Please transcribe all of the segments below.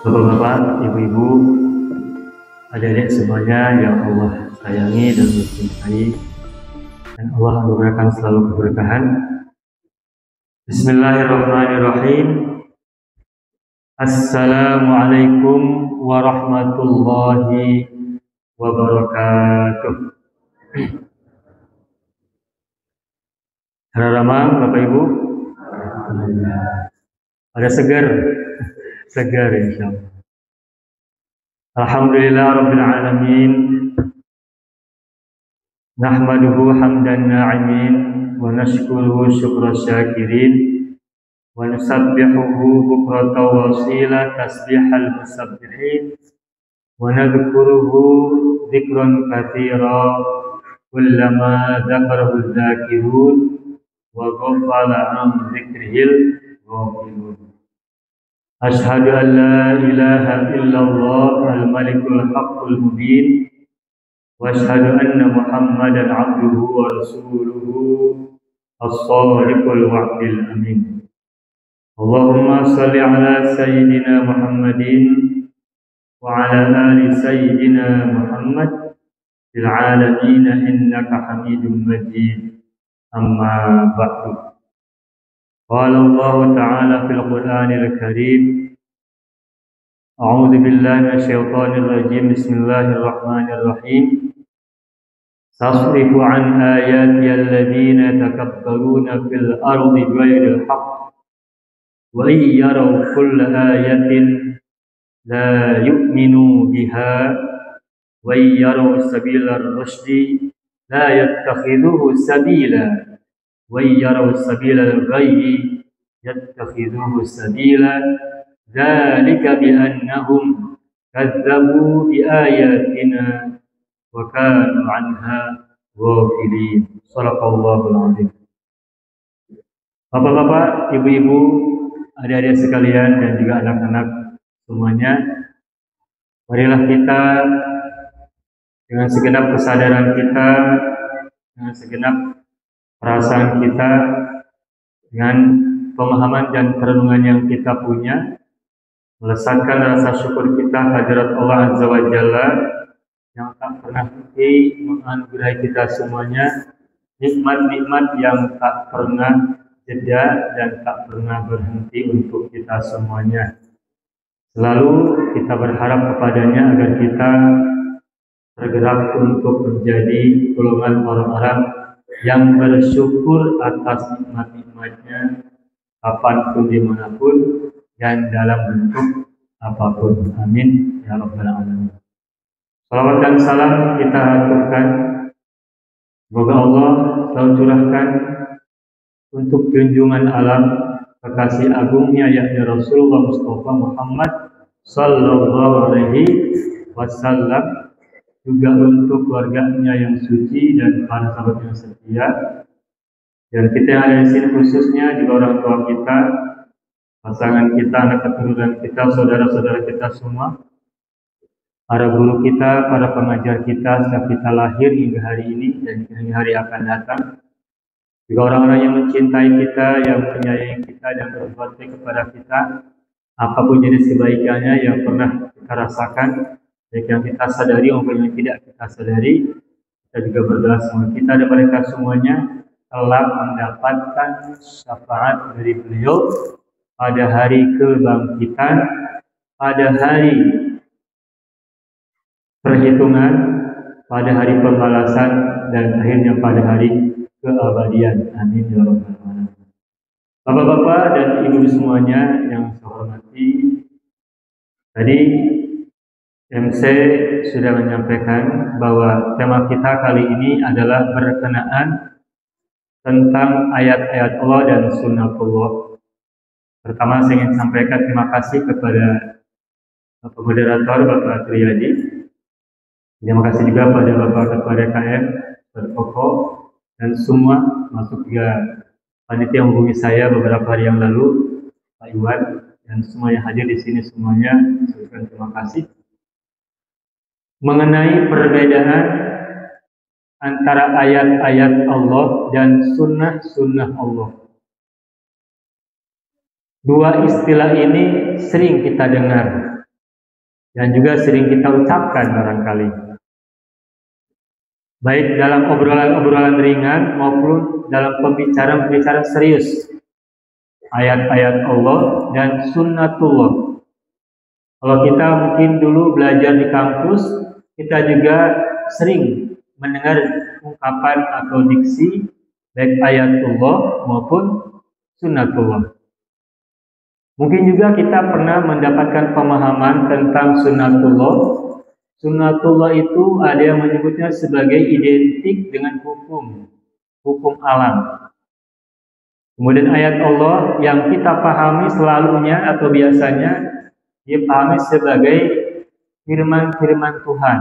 Bapak-bapak, ibu-ibu, adik-adik semuanya yang Allah sayangi dan mencintai, dan Allah anugerahkan selalu keberkahan. Bismillahirrahmanirrahim. Assalamualaikum warahmatullahi wabarakatuh. Hararamang, Bapak Ibu, ada segar insyaallah. Alhamdulillah rabbil alamin. Nahmaduhu hamdan na'imin wa nashkuruhu syukra syakirin wa nusabbihuhu bukrata wa asila tasbihal musabbihin wa nadhkuruhu dzikran katsira kullama dzakarahu dzakirun wa ghafala an dzikrihil ghafilun. Ashhadu an la ilaha illallah al-malikul haqqul mubin wa ashhadu anna Muhammadan abduhu wa rasuluhu as-sadiqul wa'dil amin. Allahumma salli ala sayyidina Muhammadin wa ala ali sayyidina Muhammad fil alamin innaka Hamidum Majid. Amma ba'du. Qala Allah Ta'ala fil Qur'anil Karim. A'udzu billahi minasyaitonir rajim. Bismillahirrahmanirrahim. Sasrifu an ayati alladhina yatakabbaruna fil ardi bighairil haqq wa yaraw kulla ayatin la yu'minu biha wa yaraw sabilar rusydi la yattakhidhuhu sabila wa yaraw sabilal ghayyi yattakhidhuhu sabila dzalika bi annahum kadzdzabu bi ayatina wa kanu anha ghafilin. Shadaqallahul azim. Bapak-bapak, ibu-ibu, adik-adik sekalian dan juga anak-anak semuanya, marilah kita dengan segenap kesadaran kita, dengan segenap perasaan kita, dengan pemahaman dan perenungan yang kita punya, melesatkan rasa syukur kita hadirat Allah Azza wa Jalla yang tak pernah henti menganugerahi kita semuanya nikmat-nikmat yang tak pernah jeda dan tak pernah berhenti untuk kita semuanya. Selalu kita berharap kepadanya agar kita bergerak untuk menjadi golongan orang-orang yang bersyukur atas nikmat-nikmatnya kapanpun, dimanapun, dan dalam bentuk apapun. Amin ya rabbal alamin. Salawat dan salam kita aturkan semoga Allah selalu curahkan untuk junjungan alam kekasih agungnya yakni Rasulullah Mustafa Muhammad sallallahu alaihi wasallam, juga untuk keluarganya yang suci dan para sahabat yang setia, dan kita yang ada di sini khususnya juga orang tua kita, pasangan kita, anak keturunan kita, saudara-saudara kita semua, para guru kita, para pengajar kita sejak kita lahir hingga hari ini dan hingga hari akan datang, juga orang-orang yang mencintai kita, yang menyayangi kita dan berbuat baik kepada kita, apapun jenis kebaikannya yang pernah kita rasakan, baik yang kita sadari maupun yang tidak kita sadari. Kita juga berdoa semoga kita dan mereka semuanya telah mendapatkan syafaat dari beliau pada hari kebangkitan, pada hari perhitungan, pada hari pembalasan, dan akhirnya pada hari keabadian. Amin ya rabbal alamin. Bapak-bapak dan ibu semuanya yang saya hormati, tadi MC sudah menyampaikan bahwa tema kita kali ini adalah berkenaan tentang ayat-ayat Allah dan sunnatullah. Pertama saya ingin sampaikan terima kasih kepada Bapak Moderator, Bapak Triyadi. Terima kasih juga pada Bapak Ketua DKM, Koko, dan semua, masuk juga panitia yang menghubungi saya beberapa hari yang lalu, Pak Iwan, dan semua yang hadir di sini semuanya, saya terima kasih. Mengenai perbedaan antara ayat-ayat Allah dan sunnah-sunnah Allah. Dua istilah ini sering kita dengar, dan juga sering kita ucapkan barangkali. Baik dalam obrolan-obrolan ringan maupun dalam pembicaraan-pembicaraan serius. Ayat-ayat Allah dan sunnatullah. Kalau kita mungkin dulu belajar di kampus, kita juga sering mendengar ungkapan atau diksi baik ayatullah maupun sunnatullah. Mungkin juga kita pernah mendapatkan pemahaman tentang sunnatullah. Sunnatullah itu ada yang menyebutnya sebagai identik dengan hukum alam. Kemudian ayat Allah yang kita pahami selalunya atau biasanya dipahami sebagai firman-firman Tuhan.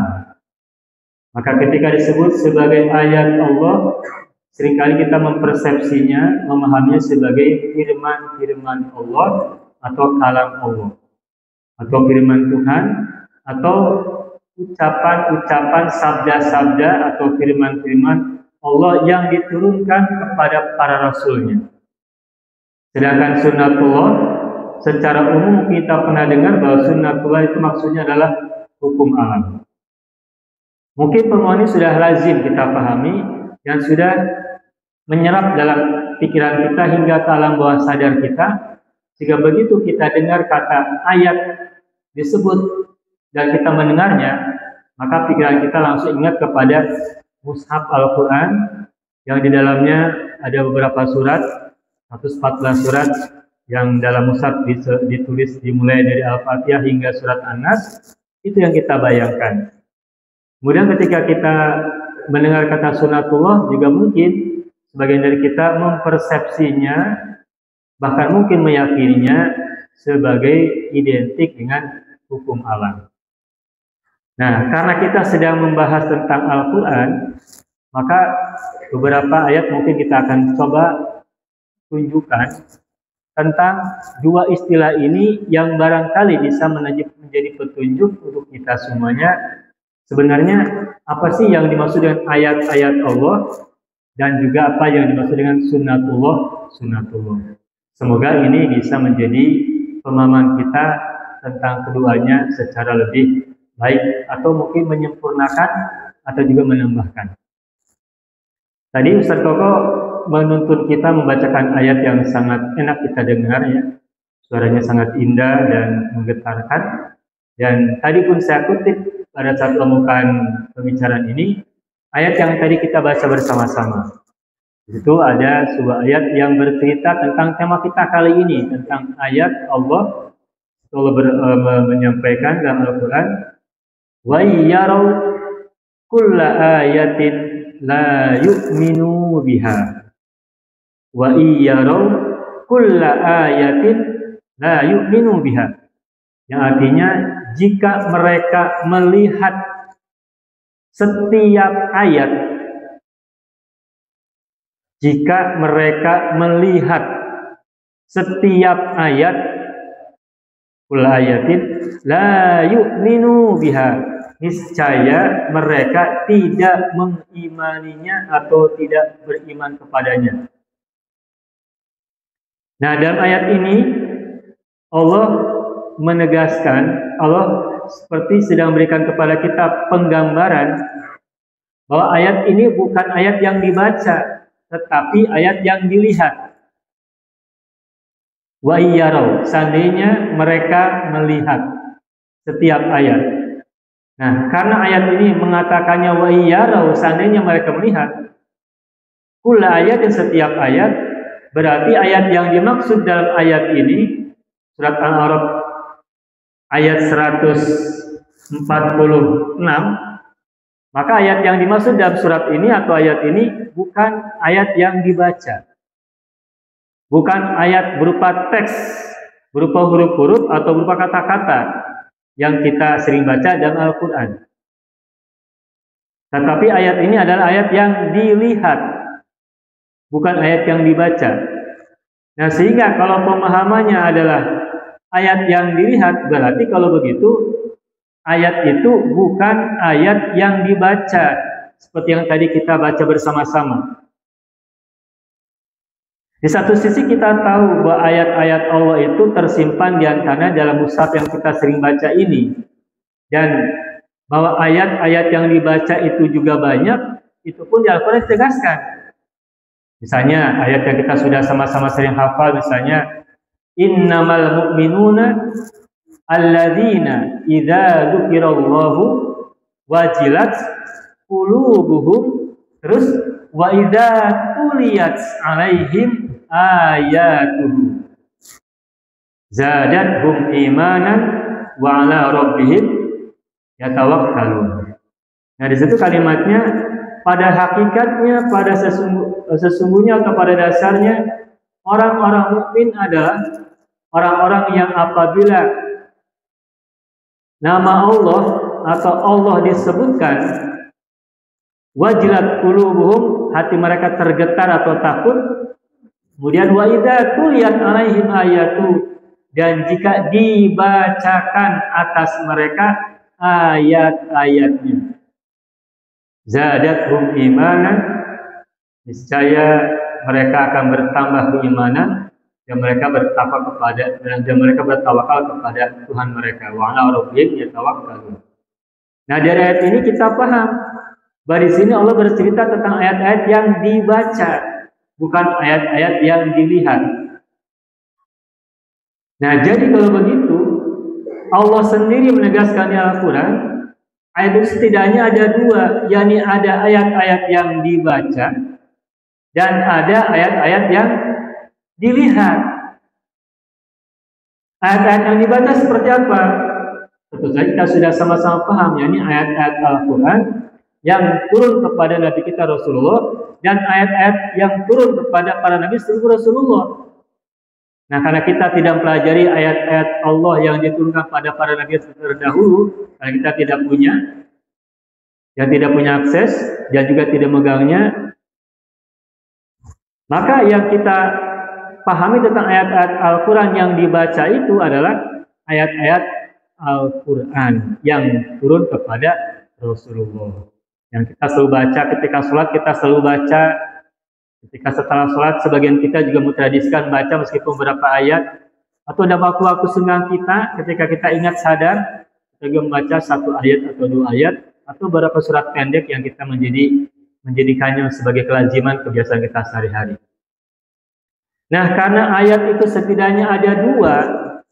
Maka ketika disebut sebagai ayat Allah, seringkali kita mempersepsinya, memahaminya sebagai firman-firman Allah atau kalam Allah, atau firman Tuhan, atau ucapan-ucapan sabda-sabda atau firman-firman Allah yang diturunkan kepada para rasulnya. Sedangkan sunnatullah, secara umum kita pernah dengar bahwa sunnatullah itu maksudnya adalah hukum alam. Mungkin semua ini sudah lazim kita pahami dan sudah menyerap dalam pikiran kita hingga ke alam bawah sadar kita, sehingga begitu kita dengar kata ayat disebut dan kita mendengarnya, maka pikiran kita langsung ingat kepada mushaf Al-Quran yang di dalamnya ada beberapa surat, 114 surat yang dalam mushaf ditulis dimulai dari Al-Fatihah hingga surat An-Nas. Itu yang kita bayangkan. Kemudian ketika kita mendengar kata sunnatullah, juga mungkin sebagian dari kita mempersepsinya, bahkan mungkin meyakininya sebagai identik dengan hukum alam. Nah, karena kita sedang membahas tentang Al-Quran, maka beberapa ayat mungkin kita akan coba tunjukkan tentang dua istilah ini yang barangkali bisa menjadi petunjuk untuk kita semuanya. Sebenarnya apa sih yang dimaksud dengan ayat-ayat Allah dan juga apa yang dimaksud dengan sunnatullah. Semoga ini bisa menjadi pemahaman kita tentang keduanya secara lebih baik atau mungkin menyempurnakan atau juga menambahkan. Tadi Ustaz Koko menuntut kita membacakan ayat yang sangat enak kita dengar ya. Suaranya sangat indah dan menggetarkan. Dan tadi pun saya kutip pada saat pembukaan pembicaraan ini, ayat yang tadi kita baca bersama-sama. Itu ada sebuah ayat yang bercerita tentang tema kita kali ini, tentang ayat Allah. Allah menyampaikan dalam Al-Quran, wa yarau kulla ayatin la yu'minu biha wa yarau kulla ayatin la yu'minu biha, yang artinya jika mereka melihat setiap ayat, kulla ayatin la yu'minu biha, niscaya mereka tidak mengimaninya atau tidak beriman kepadanya. Nah, dalam ayat ini Allah menegaskan, Allah seperti sedang memberikan kepada kita penggambaran bahwa ayat ini bukan ayat yang dibaca, tetapi ayat yang dilihat. Wa iyarau, seandainya mereka melihat setiap ayat. Nah, karena ayat ini mengatakannya wa iyarau, seandainya mereka melihat kulla ayatin, setiap ayat, berarti ayat yang dimaksud dalam ayat ini surat Al-A'raf ayat 146, maka ayat yang dimaksud dalam surat ini atau ayat ini bukan ayat yang dibaca, bukan ayat berupa teks, berupa huruf-huruf atau berupa kata-kata yang kita sering baca dalam Al-Quran. Tetapi ayat ini adalah ayat yang dilihat, bukan ayat yang dibaca. Nah, sehingga kalau pemahamannya adalah ayat yang dilihat, berarti kalau begitu ayat itu bukan ayat yang dibaca seperti yang tadi kita baca bersama-sama. Di satu sisi kita tahu bahwa ayat-ayat Allah itu tersimpan di antara dalam mushaf yang kita sering baca ini. Dan bahwa ayat-ayat yang dibaca itu juga banyak, itu pun di Al-Quran ditegaskan. Misalnya ayat yang kita sudah sama-sama sering hafal, misalnya innamal mu'minuna alladzina idza dzukirallahu wajilat qulubuhum, terus wa idza tuliyat alaihim ayatuhu zadatuhum imanan wa ala rabbihim yatawakkalun. Nah, di situ kalimatnya pada hakikatnya, pada sesungguhnya atau pada dasarnya orang-orang mukmin adalah orang-orang yang apabila nama Allah atau Allah disebutkan, wajilat qulubuhum, hati mereka tergetar atau takut. Kemudian wa idza tuliyat alaihim ayatu, dan jika dibacakan atas mereka ayat-ayatnya, zadatuhum imanan, niscaya mereka akan bertambah keimanan dan mereka bertawakal kepada Tuhan mereka. Wa ala rabbihim yatawakkalun. Nah, dari ayat ini kita paham bahwa di sini Allah bercerita tentang ayat-ayat yang dibaca, bukan ayat-ayat yang dilihat. Nah, jadi kalau begitu Allah sendiri menegaskan di Al-Quran, ayat itu setidaknya ada dua, yakni ada ayat-ayat yang dibaca dan ada ayat-ayat yang dilihat. Ayat-ayat yang dibaca seperti apa? Tentu saja kita sudah sama-sama paham, yakni ayat-ayat Al-Quran yang turun kepada Nabi kita Rasulullah dan ayat-ayat yang turun kepada para Nabi seluruh Rasulullah. Nah, karena kita tidak mempelajari ayat-ayat Allah yang diturunkan pada para Nabi terdahulu, karena kita tidak punya akses dan juga tidak megangnya, maka yang kita pahami tentang ayat-ayat Al-Quran yang dibaca itu adalah ayat-ayat Al-Quran yang turun kepada Rasulullah. Yang kita selalu baca ketika sholat, kita selalu baca. Ketika setelah sholat, sebagian kita juga mentradisikan baca meskipun beberapa ayat. Atau dalam waktu-waktu senggang kita, ketika kita ingat sadar, kita juga membaca satu ayat atau dua ayat, atau beberapa surat pendek yang kita menjadikannya sebagai kelaziman kebiasaan kita sehari-hari. Nah, karena ayat itu setidaknya ada dua,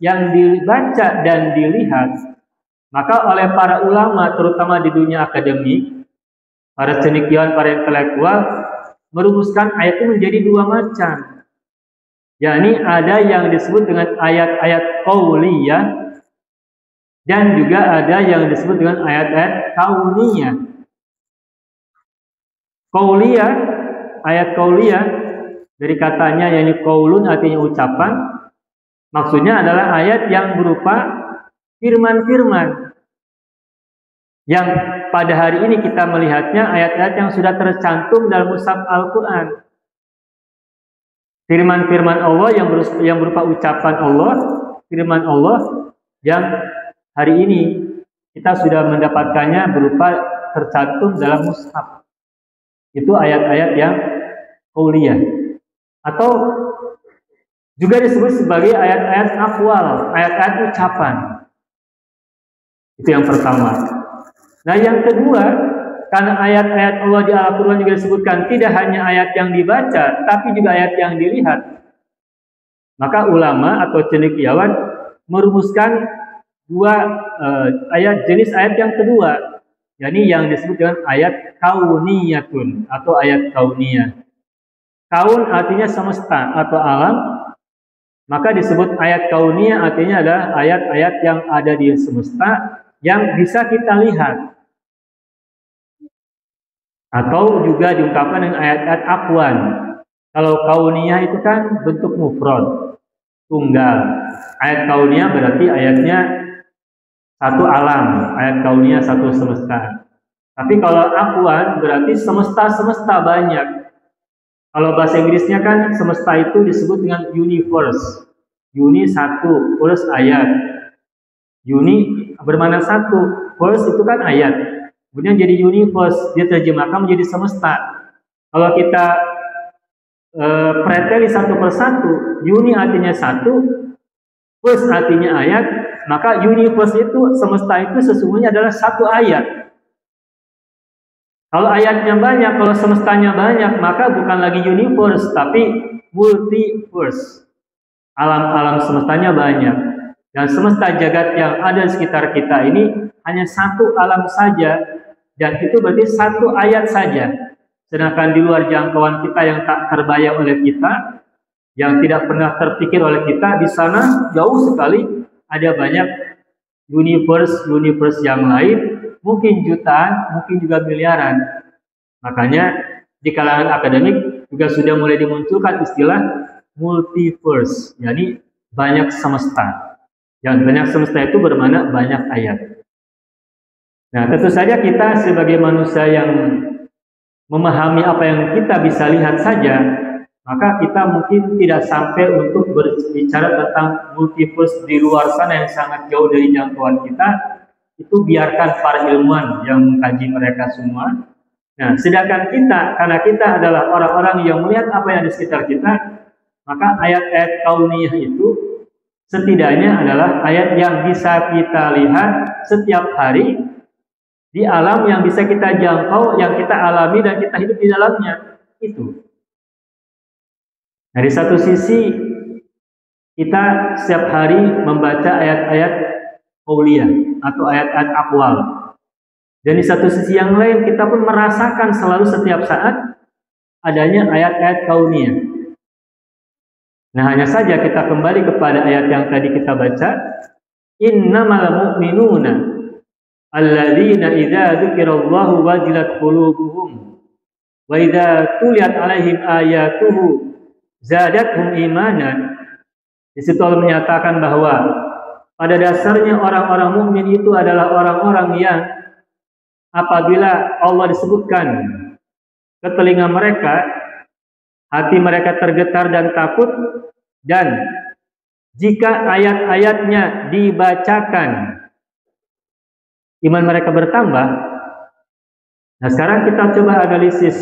yang dibaca dan dilihat, maka oleh para ulama, terutama di dunia akademik, para cendekiawan, para intelektual, merumuskan ayat itu menjadi dua macam. Yakni ada yang disebut dengan ayat-ayat qauliyah dan juga ada yang disebut dengan ayat-ayat kauniyah. Qauliyah, ayat qauliyah dari katanya yakni qaulun, artinya ucapan. Maksudnya adalah ayat yang berupa firman-firman yang pada hari ini kita melihatnya ayat-ayat yang sudah tercantum dalam mushaf Al-Quran. Firman-firman Allah yang berupa ucapan Allah, firman Allah yang hari ini kita sudah mendapatkannya berupa tercantum dalam mushaf. Itu ayat-ayat yang qauliyah. Atau juga disebut sebagai ayat-ayat aqwal, ayat-ayat ucapan. Itu yang pertama. Nah, yang kedua, karena ayat-ayat Allah di Al-Quran juga disebutkan tidak hanya ayat yang dibaca, tapi juga ayat yang dilihat. Maka ulama atau cendekiawan merumuskan dua jenis ayat yang kedua, yakni yang disebut dengan ayat kauniyatun atau ayat kauniyah. Kaun artinya semesta atau alam, maka disebut ayat kauniyah artinya adalah ayat-ayat yang ada di semesta yang bisa kita lihat. Atau juga diungkapkan dengan ayat-ayat aqwan. Kalau kauniyah itu kan bentuk mufrad, tunggal. Ayat kauniyah berarti ayatnya satu alam, ayat kauniyah satu semesta. Tapi kalau aqwan berarti semesta-semesta banyak. Kalau bahasa Inggrisnya kan semesta itu disebut dengan universe. Uni satu, plus ayat. Uni bermakna satu, plus itu kan ayat. Kemudian jadi universe, dia terjemahkan menjadi semesta. Kalau kita preteli satu persatu, uni artinya satu, plus artinya ayat, maka universe itu, semesta itu sesungguhnya adalah satu ayat. Kalau ayatnya banyak, kalau semestanya banyak, maka bukan lagi universe, tapi multiverse. Alam-alam semestanya banyak. Dan semesta jagat yang ada di sekitar kita ini hanya satu alam saja, dan itu berarti satu ayat saja. Sedangkan di luar jangkauan kita yang tak terbayang oleh kita, yang tidak pernah terpikir oleh kita, di sana jauh sekali ada banyak universe yang lain, mungkin jutaan, mungkin juga miliaran. Makanya di kalangan akademik juga sudah mulai dimunculkan istilah multiverse, jadi banyak semesta. Yang banyak semesta itu bermakna banyak ayat. Nah, tentu saja kita sebagai manusia yang memahami apa yang kita bisa lihat saja, maka kita mungkin tidak sampai untuk berbicara tentang multiverse di luar sana yang sangat jauh dari jangkauan kita. Itu biarkan para ilmuwan yang mengkaji mereka semua. Nah, sedangkan kita, karena kita adalah orang-orang yang melihat apa yang ada di sekitar kita, maka ayat-ayat kauniyah itu setidaknya adalah ayat yang bisa kita lihat setiap hari di alam yang bisa kita jangkau, yang kita alami dan kita hidup di dalamnya. Itu. Dari satu sisi kita setiap hari membaca ayat-ayat qauliyah atau ayat-ayat aqwal. Dan di satu sisi yang lain kita pun merasakan selalu setiap saat adanya ayat-ayat kauniyah. Nah, hanya saja kita kembali kepada ayat yang tadi kita baca, innamal mu'minuna alladzina idza dzukirallahu wajilat qulubuhum wa idza tuliyat alaihim ayatuhu zadathum imanan. Di situ Allah menyatakan bahwa pada dasarnya orang-orang mukmin itu adalah orang-orang yang apabila Allah disebutkan ke telinga mereka, hati mereka tergetar dan takut, dan jika ayat-ayatnya dibacakan, iman mereka bertambah. Nah, sekarang kita coba analisis,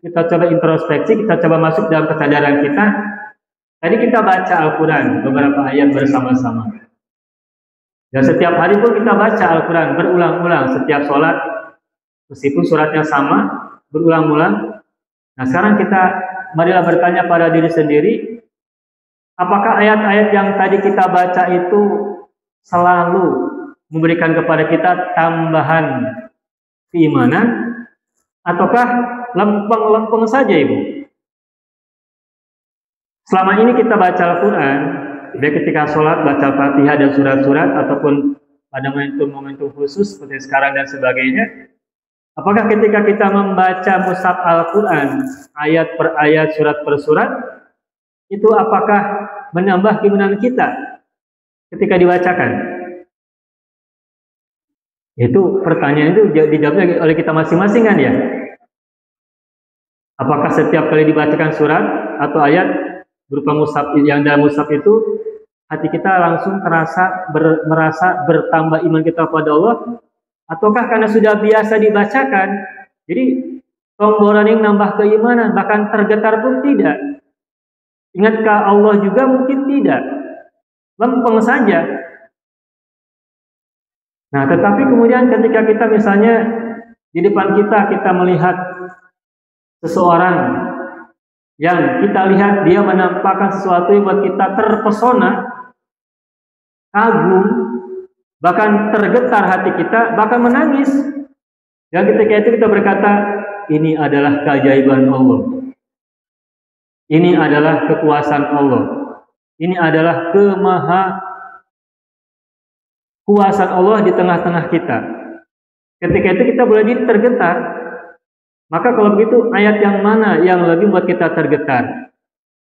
kita coba introspeksi, kita coba masuk dalam kesadaran kita. Tadi kita baca Al-Quran beberapa ayat bersama-sama. Dan setiap hari pun kita baca Al-Quran berulang-ulang setiap sholat, meskipun suratnya sama, berulang-ulang. Nah, sekarang kita marilah bertanya pada diri sendiri, apakah ayat-ayat yang tadi kita baca itu selalu memberikan kepada kita tambahan keimanan, ataukah lempeng-lempeng saja, Ibu? Selama ini kita baca Al-Quran, baik ketika sholat, baca Fatihah dan surat-surat, ataupun pada momentum-momentum khusus seperti sekarang dan sebagainya, apakah ketika kita membaca mushaf Al-Quran, ayat per ayat, surat per surat, itu apakah menambah keimanan kita ketika dibacakan? Itu pertanyaan itu dijawabnya oleh kita masing-masing kan ya? Apakah setiap kali dibacakan surat atau ayat berupa mushaf yang dalam mushaf itu, hati kita langsung merasa bertambah iman kita kepada Allah, ataukah karena sudah biasa dibacakan, jadi tomboran yang nambah keimanan, bahkan tergetar pun tidak? Ingatkah Allah juga? Mungkin tidak, lempeng saja. Nah, tetapi kemudian ketika kita misalnya di depan kita melihat seseorang yang kita lihat dia menampakkan sesuatu yang buat kita terpesona, kagum, bahkan tergetar hati kita, bahkan menangis. Dan ketika itu kita berkata, ini adalah keajaiban Allah. Ini adalah kekuasaan Allah. Ini adalah kuasaan Allah di tengah-tengah kita. Ketika itu kita boleh jadi tergetar. Maka kalau begitu, ayat yang mana yang lebih membuat kita tergetar?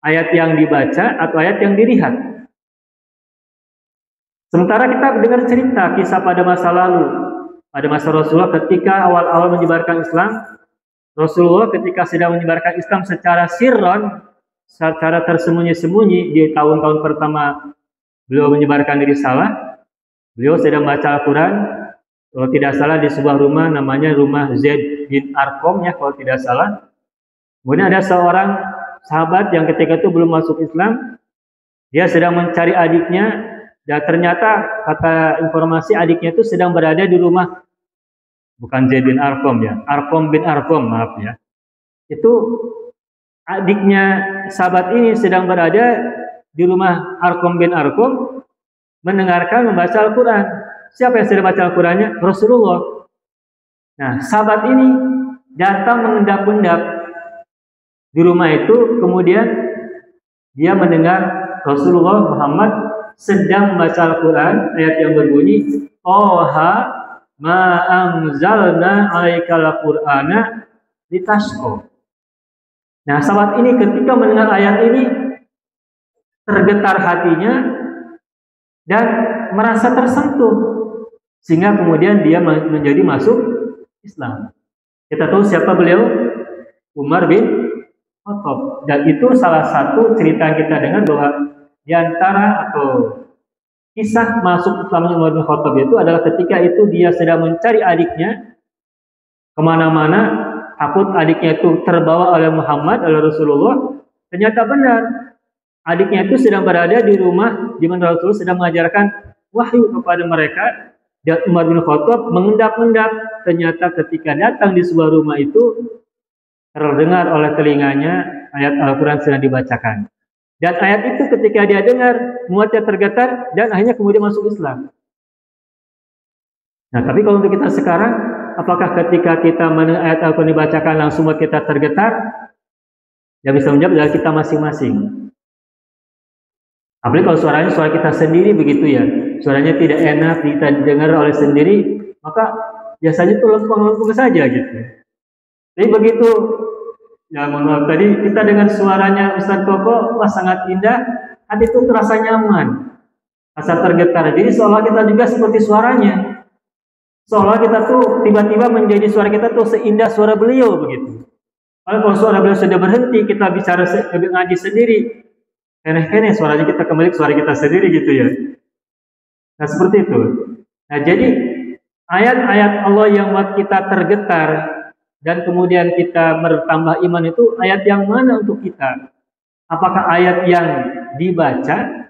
Ayat yang dibaca atau ayat yang dilihat? Sementara kita dengar cerita kisah pada masa lalu, pada masa Rasulullah ketika awal-awal menyebarkan Islam, Rasulullah ketika sedang menyebarkan Islam secara sirron, secara tersembunyi-sembunyi di tahun-tahun pertama beliau menyebarkan risalah, beliau sedang baca Al-Quran, kalau tidak salah di sebuah rumah namanya rumah Zaid bin Arqam ya kalau tidak salah. Kemudian ada seorang sahabat yang ketika itu belum masuk Islam, dia sedang mencari adiknya Dan ternyata kata informasi adiknya itu sedang berada di rumah, bukan Zaid bin Arqam ya, Arqam bin Arqam, maaf ya. Itu adiknya sahabat ini sedang berada di rumah Arqam bin Arqam mendengarkan membaca Al-Quran. Siapa yang sedang baca Al-Qurannya? Rasulullah. Nah, sahabat ini datang mengendap-endap di rumah itu, kemudian dia mendengar Rasulullah Muhammad sedang membaca Al-Quran, ayat yang berbunyi, Oha ma anzalna alaikal Qur'ana litashqa. Nah, sahabat ini ketika mendengar ayat ini tergetar hatinya dan merasa tersentuh, sehingga kemudian dia menjadi masuk Islam. Kita tahu siapa beliau? Umar bin Khattab. Dan itu salah satu cerita yang kita dengar bahwa di antara atau kisah masuk Islamnya Umar bin Khattab itu adalah ketika itu dia sedang mencari adiknya kemana-mana, takut adiknya itu terbawa oleh Muhammad, oleh Rasulullah. Ternyata benar, adiknya itu sedang berada di rumah di mana Rasulullah sedang mengajarkan wahyu kepada mereka. Dan Umar bin Khattab mengendap-endap. Ternyata ketika datang di sebuah rumah itu terdengar oleh telinganya ayat Al-Quran sedang dibacakan. Dan ayat itu ketika dia dengar membuatnya tergetar dan akhirnya kemudian masuk Islam. Nah, tapi kalau untuk kita sekarang, apakah ketika kita mendengar ayat Al-Quran dibacakan langsung buat kita tergetar? Yang bisa menjawab adalah kita masing-masing. Apalagi kalau suaranya suara kita sendiri begitu ya, suaranya tidak enak kita dengar oleh sendiri, maka biasanya itu lempeng-lempeng saja gitu. Jadi begitu, ya mohon maaf tadi kita dengan suaranya Ustaz Koko, wah sangat indah, hati itu terasa nyaman, rasa tergetar. Jadi seolah kita juga seperti suaranya. Seolah kita tuh tiba-tiba menjadi suara kita tuh seindah suara beliau begitu. Kalau suara beliau sudah berhenti, kita bicara ngaji sendiri, kene-kene suaranya kita kembali ke suara kita sendiri gitu ya. Nah seperti itu. Nah jadi ayat-ayat Allah yang buat kita tergetar dan kemudian kita bertambah iman itu ayat yang mana untuk kita? Apakah ayat yang dibaca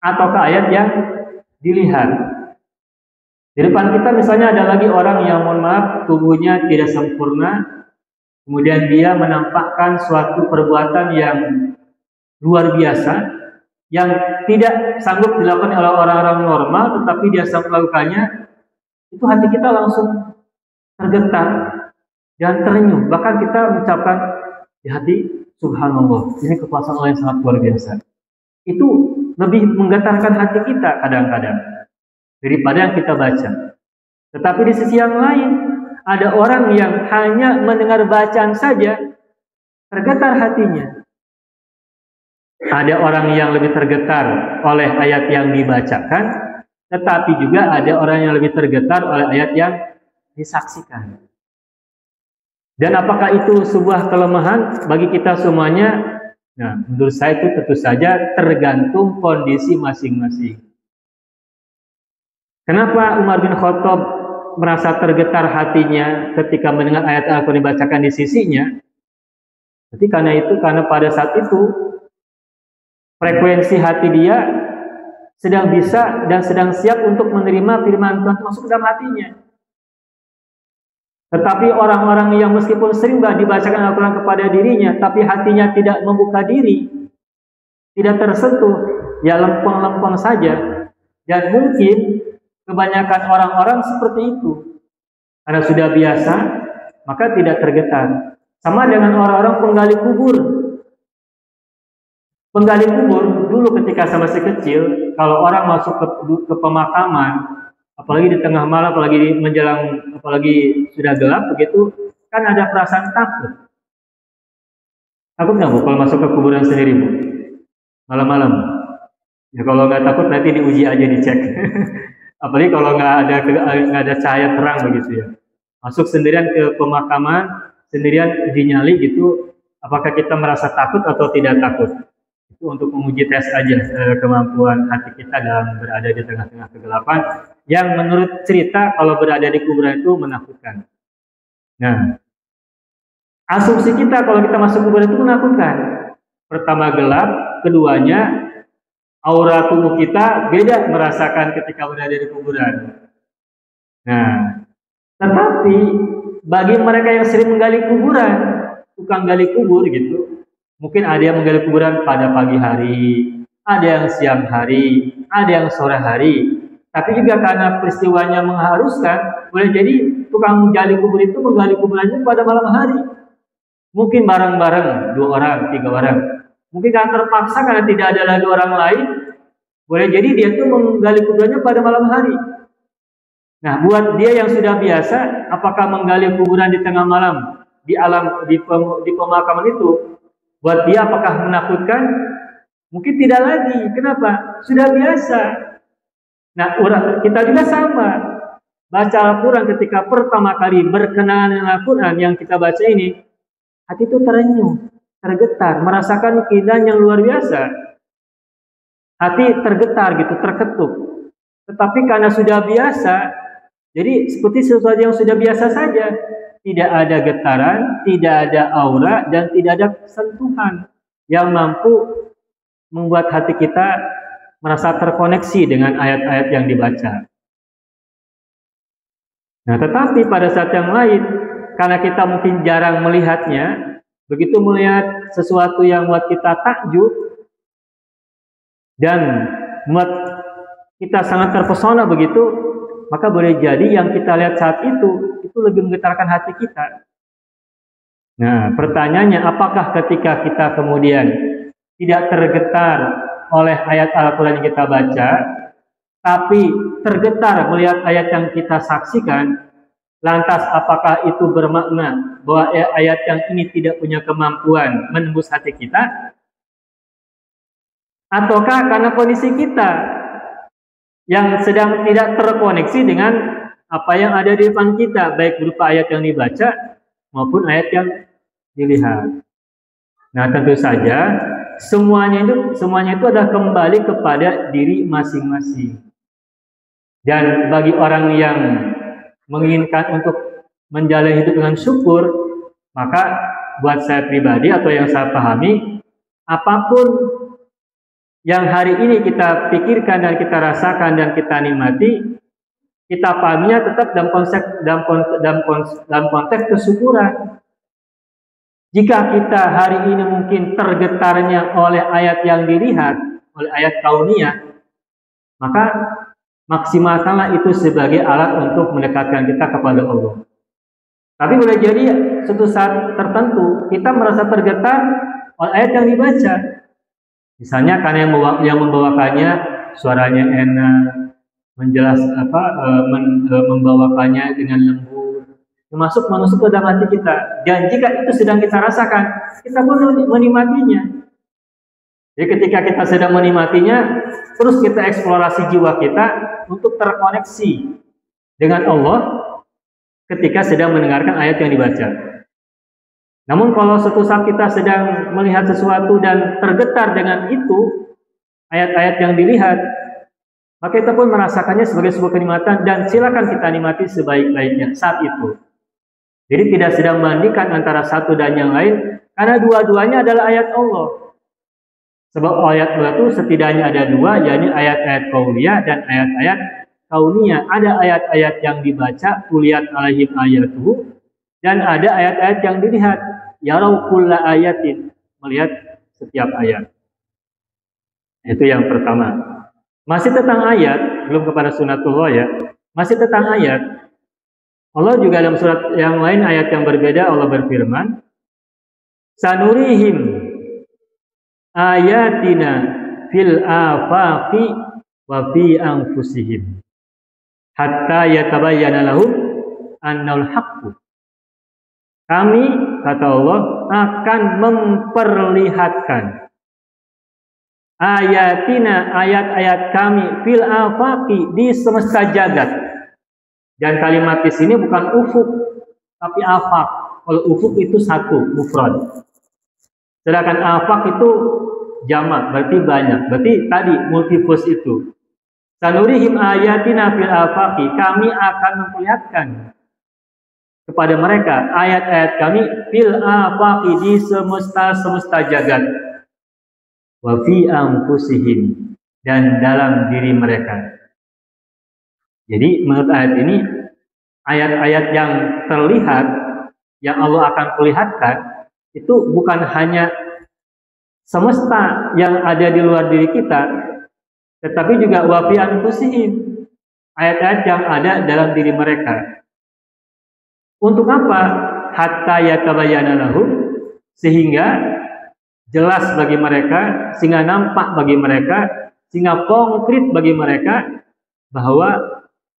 ataukah ayat yang dilihat? Di depan kita misalnya ada lagi orang yang mohon maaf tubuhnya tidak sempurna, kemudian dia menampakkan suatu perbuatan yang luar biasa yang tidak sanggup dilakukan oleh orang-orang normal, tetapi dia sanggup melakukannya, itu hati kita langsung tergetar dan terenyuh. Bahkan kita mengucapkan di hati, subhanallah, ini kekuasaan Allah yang sangat luar biasa. Itu lebih menggetarkan hati kita kadang-kadang daripada yang kita baca. Tetapi di sisi yang lain, ada orang yang hanya mendengar bacaan saja tergetar hatinya. Ada orang yang lebih tergetar oleh ayat yang dibacakan, tetapi juga ada orang yang lebih tergetar oleh ayat yang disaksikan. Dan apakah itu sebuah kelemahan bagi kita semuanya? Nah, menurut saya itu tentu saja tergantung kondisi masing-masing. Kenapa Umar bin Khattab merasa tergetar hatinya ketika mendengar ayat Al-Quran dibacakan di sisinya? Jadi karena pada saat itu frekuensi hati dia sedang bisa dan sedang siap untuk menerima firman Tuhan masuk ke dalam hatinya. Tetapi orang-orang yang meskipun sering dibacakan Al-Quran kepada dirinya, tapi hatinya tidak membuka diri, tidak tersentuh, ya lempeng-lempeng saja. Dan mungkin kebanyakan orang-orang seperti itu. Karena sudah biasa, maka tidak tergetar. Sama dengan orang-orang penggali kubur. Penggali kubur, dulu ketika saya masih kecil, kalau orang masuk ke pemakaman, apalagi di tengah malam, apalagi sudah gelap begitu, kan ada perasaan takut. Takut nggak Bu kalau masuk ke kuburan sendiri Bu? Malam-malam. Ya kalau nggak takut nanti diuji aja, dicek. Apalagi kalau nggak ada cahaya terang begitu ya. Masuk sendirian ke pemakaman, sendirian uji nyali gitu, apakah kita merasa takut atau tidak takut? Itu untuk menguji tes aja kemampuan hati kita dalam berada di tengah-tengah kegelapan yang menurut cerita kalau berada di kuburan itu menakutkan. Nah, asumsi kita kalau kita masuk kuburan itu menakutkan. Pertama gelap, keduanya aura tubuh kita beda merasakan ketika berada di kuburan. Nah, tetapi bagi mereka yang sering menggali kuburan, tukang gali kubur gitu, mungkin ada yang menggali kuburan pada pagi hari, ada yang siang hari, ada yang sore hari. Tapi juga karena peristiwanya mengharuskan, boleh jadi tukang gali kubur itu menggali kuburannya pada malam hari. Mungkin bareng-bareng, 2 orang, 3 orang. Mungkin karena terpaksa karena tidak ada lagi orang lain, boleh jadi dia itu menggali kuburannya pada malam hari. Nah, buat dia yang sudah biasa, apakah menggali kuburan di tengah malam di pemakaman itu, buat dia apakah menakutkan? Mungkin tidak lagi. Kenapa? Sudah biasa. Nah, kita juga sama. Baca Al-Quran ketika pertama kali berkenalan dengan Al-Quran yang kita baca ini, hati itu terenyuh, tergetar, merasakan keindahan yang luar biasa. Hati tergetar gitu, terketuk. Tetapi karena sudah biasa, jadi seperti sesuatu yang sudah biasa saja. Tidak ada getaran, tidak ada aura, dan tidak ada sentuhan yang mampu membuat hati kita merasa terkoneksi dengan ayat-ayat yang dibaca. Nah, tetapi pada saat yang lain, karena kita mungkin jarang melihatnya, begitu melihat sesuatu yang membuat kita takjub dan membuat kita sangat terpesona begitu, maka boleh jadi yang kita lihat saat itu lebih menggetarkan hati kita. Nah, pertanyaannya, apakah ketika kita kemudian tidak tergetar oleh ayat Al-Quran yang kita baca, tapi tergetar melihat ayat yang kita saksikan, lantas apakah itu bermakna bahwa ayat yang ini tidak punya kemampuan menembus hati kita? Ataukah karena kondisi kita yang sedang tidak terkoneksi dengan apa yang ada di depan kita, baik berupa ayat yang dibaca maupun ayat yang dilihat. Nah, tentu saja semuanya itu adalah kembali kepada diri masing-masing. Dan bagi orang yang menginginkan untuk menjalani hidup dengan syukur, maka buat saya pribadi atau yang saya pahami, apapun yang hari ini kita pikirkan dan kita rasakan dan kita nikmati, kita pahaminya tetap dalam konteks kesyukuran. Jika kita hari ini mungkin tergetarnya oleh ayat yang dilihat, oleh ayat kauniyah, maka maksimalkanlah itu sebagai alat untuk mendekatkan kita kepada Allah. Tapi boleh jadi suatu saat tertentu kita merasa tergetar oleh ayat yang dibaca. Misalnya karena yang membawakannya suaranya enak, membawakannya dengan lembut, menusuk ke dalam hati kita. Dan jika itu sedang kita rasakan, kita pun menikmatinya. Jadi ketika kita sedang menikmatinya, terus kita eksplorasi jiwa kita untuk terkoneksi dengan Allah ketika sedang mendengarkan ayat yang dibaca. Namun kalau suatu saat kita sedang melihat sesuatu dan tergetar dengan itu, ayat-ayat yang dilihat, maka kita pun merasakannya sebagai sebuah kenikmatan dan silakan kita nikmati sebaik-baiknya saat itu. Jadi tidak sedang membandingkan antara satu dan yang lain, karena dua-duanya adalah ayat Allah. Sebab ayat Allah itu setidaknya ada 2, yakni ayat-ayat qauliyah dan ayat-ayat kauniyah. Ada ayat-ayat yang dibaca, kuliyat alaihim ayatuhu, dan ada ayat-ayat yang dilihat, yarau kulla ayatin, melihat setiap ayat. Itu yang pertama. Masih tentang ayat, belum kepada sunatullah ya. Masih tentang ayat. Allah juga dalam surat yang lain, ayat yang berbeda, Allah berfirman, sanurihim ayatina fil afaqi wa fi anfusihim hatta yatabayyana lahum annal haqqu. Kami, kata Allah, akan memperlihatkan ayatina, ayat-ayat kami fil afaqi, di semesta jagat. Dan kalimat di sini bukan ufuk, tapi afaq. Kalau ufuk itu satu, mufrad. Sedangkan afaq itu jamak, berarti banyak. Berarti tadi multifus itu. Sanurihim ayatina fil afaqi, kami akan memperlihatkan kepada mereka ayat-ayat kami fil afaqi, di semesta jagat. Wa fi anfusihim, dan dalam diri mereka. Jadi menurut ayat ini, ayat-ayat yang terlihat, yang Allah akan perlihatkan, itu bukan hanya semesta yang ada di luar diri kita, tetapi juga wa fi anfusihim, ayat-ayat yang ada dalam diri mereka. Untuk apa? Hatta yatabayyana lahum, sehingga jelas bagi mereka, sehingga nampak bagi mereka, sehingga konkret bagi mereka bahwa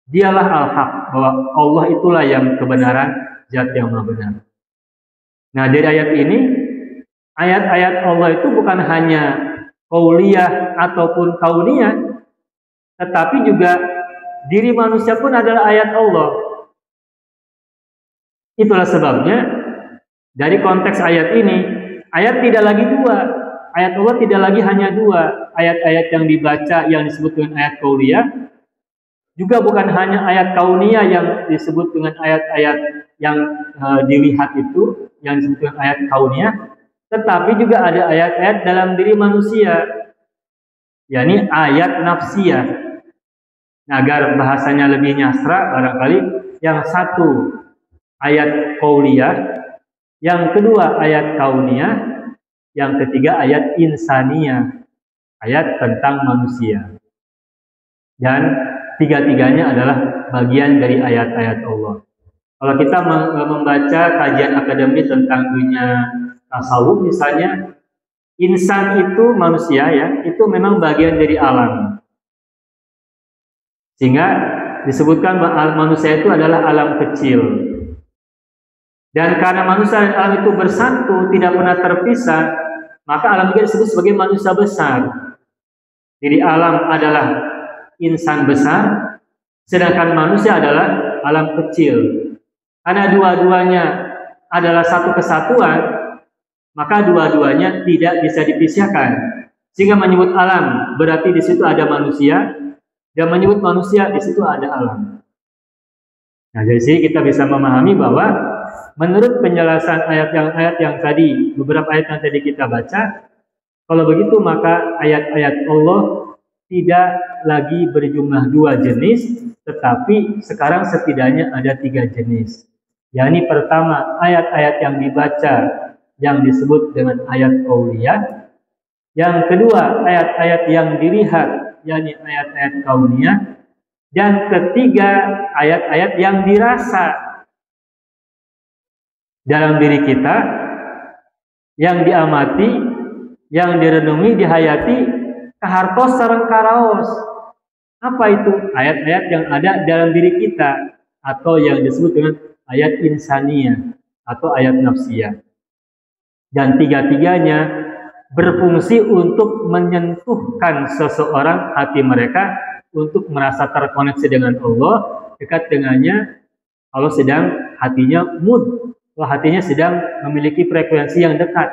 dialah al-haq, bahwa Allah itulah yang kebenaran, zat yang maha benar. Nah, dari ayat ini, ayat-ayat Allah itu bukan hanya qauliyah ataupun kauniyah, tetapi juga diri manusia pun adalah ayat Allah. Itulah sebabnya dari konteks ayat ini, ayat tidak lagi dua. Ayat Allah tidak lagi hanya dua. Ayat-ayat yang dibaca yang disebut dengan ayat qauliyah, juga bukan hanya ayat kauniyah yang disebut dengan ayat-ayat yang dilihat itu, yang disebut dengan ayat kauniyah, tetapi juga ada ayat-ayat dalam diri manusia, yakni ayat nafsiyah. Nah, agar bahasanya lebih nyasra, barangkali yang satu ayat qauliyah, yang kedua ayat kauniyah, yang ketiga ayat insaniyah, ayat tentang manusia. Dan tiga-tiganya adalah bagian dari ayat-ayat Allah. Kalau kita membaca kajian akademik tentang dunia tasawuf misalnya, insan itu manusia ya, itu memang bagian dari alam. Sehingga disebutkan bahwa manusia itu adalah alam kecil. Dan karena manusia dan alam itu bersatu, tidak pernah terpisah, maka alam juga disebut sebagai manusia besar. Jadi alam adalah insan besar, sedangkan manusia adalah alam kecil. Karena dua-duanya adalah satu kesatuan, maka dua-duanya tidak bisa dipisahkan. Sehingga menyebut alam berarti di situ ada manusia, dan menyebut manusia di situ ada alam. Nah, dari sini kita bisa memahami bahwa menurut penjelasan ayat yang tadi, beberapa ayat yang tadi kita baca, kalau begitu maka ayat-ayat Allah tidak lagi berjumlah dua jenis, tetapi sekarang setidaknya ada tiga jenis. Yakni pertama, ayat-ayat yang dibaca yang disebut dengan ayat qauliyah. Yang kedua, ayat-ayat yang dilihat, yakni ayat-ayat kauniyah. Dan ketiga, ayat-ayat yang dirasa dalam diri kita, yang diamati, yang direnungi, dihayati, kahartos sareng karaos. Apa itu? Ayat-ayat yang ada dalam diri kita, atau yang disebut dengan ayat insaniyah atau ayat nafsiyah. Dan tiga-tiganya berfungsi untuk menyentuhkan seseorang hati mereka untuk merasa terkoneksi dengan Allah, dekat dengannya. Kalau sedang hatinya mood, kalau hatinya sedang memiliki frekuensi yang dekat.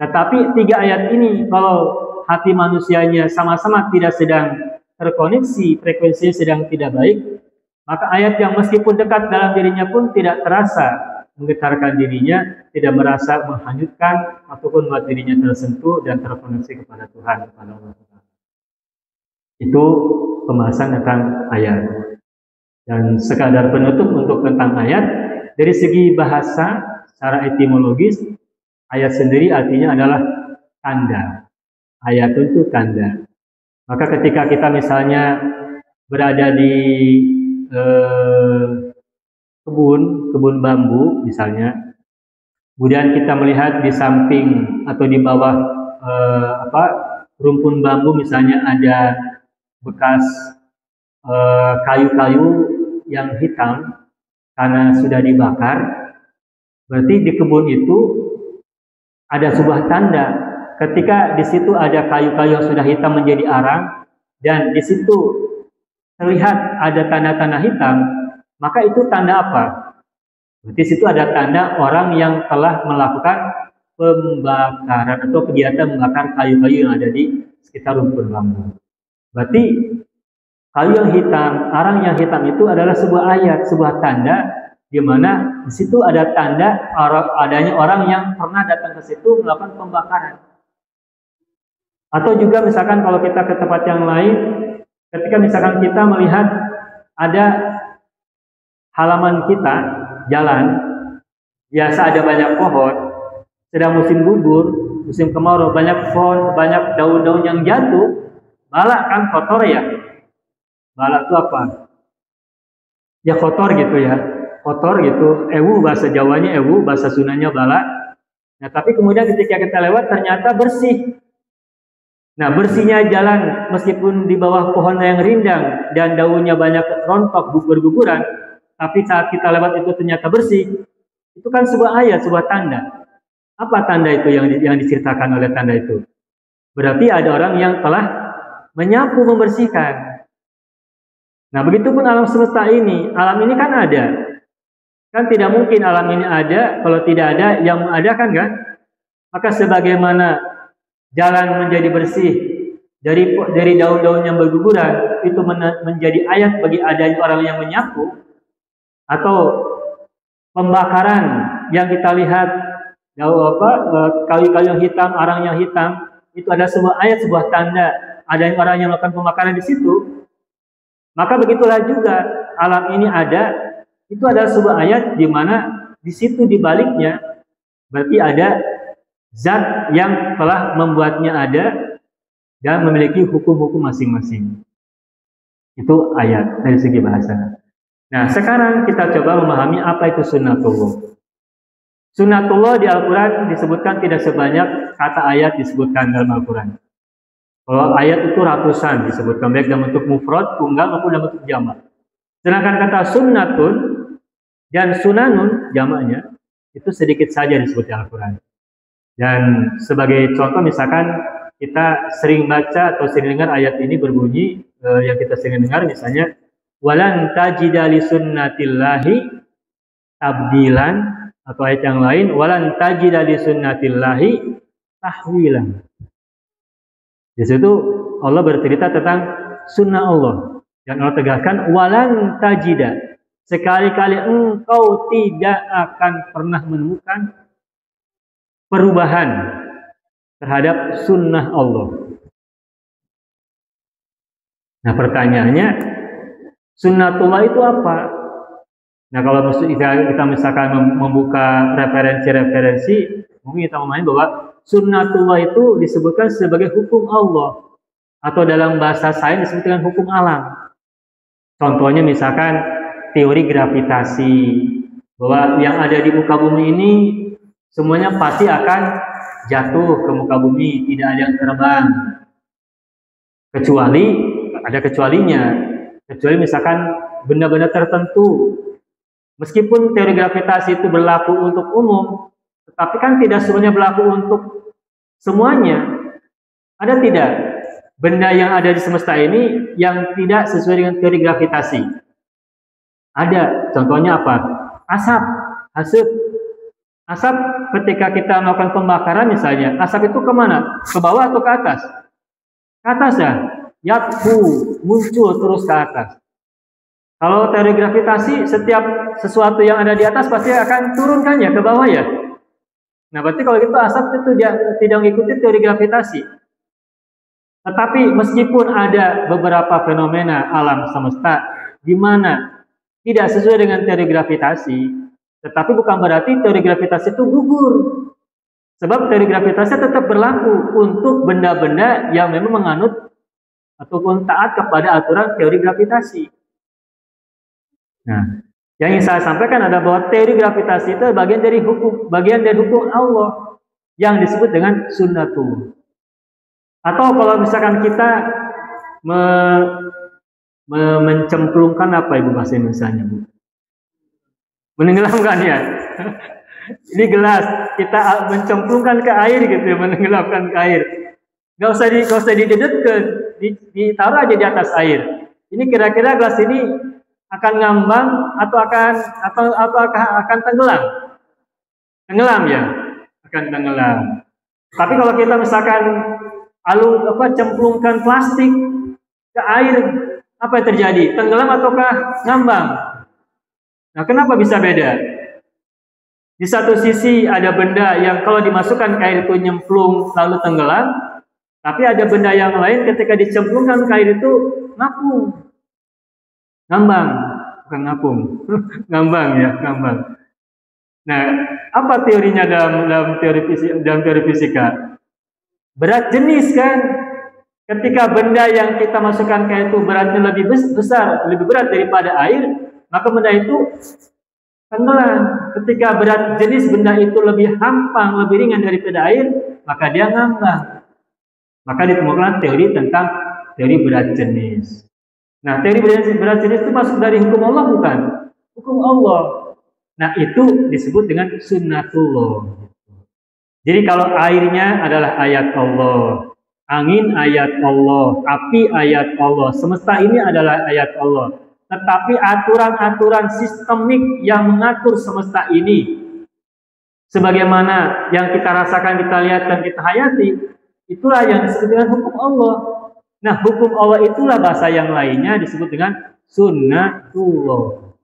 Tetapi tiga ayat ini, kalau hati manusianya sama-sama tidak sedang terkoneksi, frekuensinya sedang tidak baik, maka ayat yang meskipun dekat dalam dirinya pun tidak terasa menggetarkan dirinya, tidak merasa menghanyutkan ataupun membuat dirinya tersentuh dan terkoneksi kepada Tuhan, kepada Allah. Itu pembahasan tentang ayat. Dan sekadar penutup untuk tentang ayat, dari segi bahasa secara etimologis, ayat sendiri artinya adalah tanda. Ayat itu tanda. Maka ketika kita misalnya berada di kebun bambu misalnya, kemudian kita melihat di samping atau di bawah rumpun bambu misalnya ada bekas kayu-kayu yang hitam karena sudah dibakar, berarti di kebun itu ada sebuah tanda. Ketika di situ ada kayu-kayu yang sudah hitam menjadi arang dan di situ terlihat ada tanda-tanda hitam, maka itu tanda apa? Berarti situ ada tanda orang yang telah melakukan pembakaran atau kegiatan membakar kayu-kayu yang ada di sekitar rumpun bambu. Berarti kayu yang hitam, arang yang hitam itu adalah sebuah ayat, sebuah tanda di mana di situ ada tanda adanya orang yang pernah datang ke situ melakukan pembakaran. Atau juga misalkan kalau kita ke tempat yang lain, ketika misalkan kita melihat ada halaman kita, jalan, biasa ada banyak pohon, sedang musim gugur, musim kemarau, banyak pohon, banyak daun-daun yang jatuh, bala kan kotor ya. Bala itu apa? Ya kotor gitu ya, kotor gitu. Ewu bahasa Jawanya ewu, bahasa Sundanya bala. Nah tapi kemudian ketika kita lewat ternyata bersih. Nah bersihnya jalan meskipun di bawah pohon yang rindang dan daunnya banyak rontok gugur-guguran, tapi saat kita lewat itu ternyata bersih. Itu kan sebuah ayat, sebuah tanda. Apa tanda itu yang diceritakan oleh tanda itu? Berarti ada orang yang telah menyapu, membersihkan. Nah begitupun alam semesta ini. Alam ini kan ada. Kan tidak mungkin alam ini ada kalau tidak ada yang mengadakan kan? Maka sebagaimana jalan menjadi bersih dari daun-daun yang berguguran, itu menjadi ayat bagi adanya orang yang menyapu, atau pembakaran yang kita lihat kayu-kayu yang hitam, arang yang hitam, itu ada sebuah ayat, sebuah tanda adanya orang yang melakukan pembakaran di situ. Maka begitulah juga alam ini ada, itu adalah sebuah ayat di mana di situ di baliknya berarti ada zat yang telah membuatnya ada dan memiliki hukum-hukum masing-masing. Itu ayat dari segi bahasa. Nah, sekarang kita coba memahami apa itu sunnatullah. Sunnatullah di Al-Quran disebutkan tidak sebanyak kata ayat disebutkan dalam Al-Quran. Kalau ayat itu ratusan disebutkan, baik dalam bentuk mufrad, tunggal maupun dalam bentuk jamak. Sedangkan kata sunnatun dan sunanun jamaknya itu sedikit saja disebut di Al-Quran. Dan sebagai contoh misalkan kita sering baca atau sering dengar ayat ini berbunyi, yang kita sering dengar misalnya walan tajida li sunnatillahi tabdilan, atau ayat yang lain walan tajida li sunnatillahi tahwilan. Di situ Allah bercerita tentang sunnah Allah dan Allah tegaskan walan tajida, sekali-kali engkau tidak akan pernah menemukan perubahan terhadap sunnah Allah. Nah pertanyaannya, sunnatullah itu apa? Nah kalau kita misalkan membuka referensi-referensi, mungkin kita memahami bahwa sunnatullah itu disebutkan sebagai hukum Allah, atau dalam bahasa sains disebut dengan hukum alam. Contohnya misalkan teori gravitasi, bahwa yang ada di muka bumi ini semuanya pasti akan jatuh ke muka bumi, tidak ada yang terbang. Kecuali, ada kecualinya. Kecuali misalkan benda-benda tertentu. Meskipun teori gravitasi itu berlaku untuk umum, tetapi kan tidak semuanya berlaku untuk semuanya. Ada tidak benda yang ada di semesta ini yang tidak sesuai dengan teori gravitasi? Ada. Contohnya apa? Asap. Asap ketika kita melakukan pembakaran misalnya, asap itu kemana? Ke bawah atau ke atas? Ke atas ya? Yatbu, muncul terus ke atas. Kalau teori gravitasi, setiap sesuatu yang ada di atas pasti akan turun kan ya, ke bawah ya? Nah berarti kalau gitu asap itu dia tidak mengikuti teori gravitasi. Tetapi meskipun ada beberapa fenomena alam semesta di mana tidak sesuai dengan teori gravitasi, tetapi bukan berarti teori gravitasi itu gugur. Sebab teori gravitasi tetap berlaku untuk benda-benda yang memang menganut ataupun taat kepada aturan teori gravitasi. Nah, yang ingin saya sampaikan adalah bahwa teori gravitasi itu bagian dari hukum Allah yang disebut dengan sunnatullah. Atau kalau misalkan kita mencemplungkan apa ibu bahasa Indonesianya bu? Menenggelamkan ya. Ini gelas kita mencemplungkan ke air gitu ya, menenggelamkan ke air. Gak usah didedetkan, ditaruh aja di atas air. Ini kira-kira gelas ini akan ngambang atau akan tenggelam? Tenggelam ya, akan tenggelam. Tapi kalau kita misalkan cemplungkan plastik ke air, apa yang terjadi? Tenggelam ataukah ngambang? Nah, kenapa bisa beda? Di satu sisi ada benda yang kalau dimasukkan ke air itu nyemplung lalu tenggelam. Tapi ada benda yang lain ketika dicemplungkan ke air itu ngapung. Ngambang, bukan ngapung. Ngambang ya, ngambang. Nah, apa teorinya dalam teori fisika? Berat jenis kan? Ketika benda yang kita masukkan ke itu beratnya lebih besar, lebih berat daripada air, maka benda itu tenggelam. Ketika berat jenis benda itu lebih hampang, lebih ringan daripada air, maka dia ngambang. Maka ditemukan teori tentang teori berat jenis. Nah, teori berat jenis itu masuk dari hukum Allah bukan? Hukum Allah. Nah, itu disebut dengan sunnatullah. Jadi kalau airnya adalah ayat Allah, angin ayat Allah, api ayat Allah, semesta ini adalah ayat Allah. Tetapi aturan-aturan sistemik yang mengatur semesta ini, sebagaimana yang kita rasakan, kita lihat, dan kita hayati, itulah yang disebut dengan hukum Allah. Nah, hukum Allah itulah bahasa yang lainnya disebut dengan sunnatullah.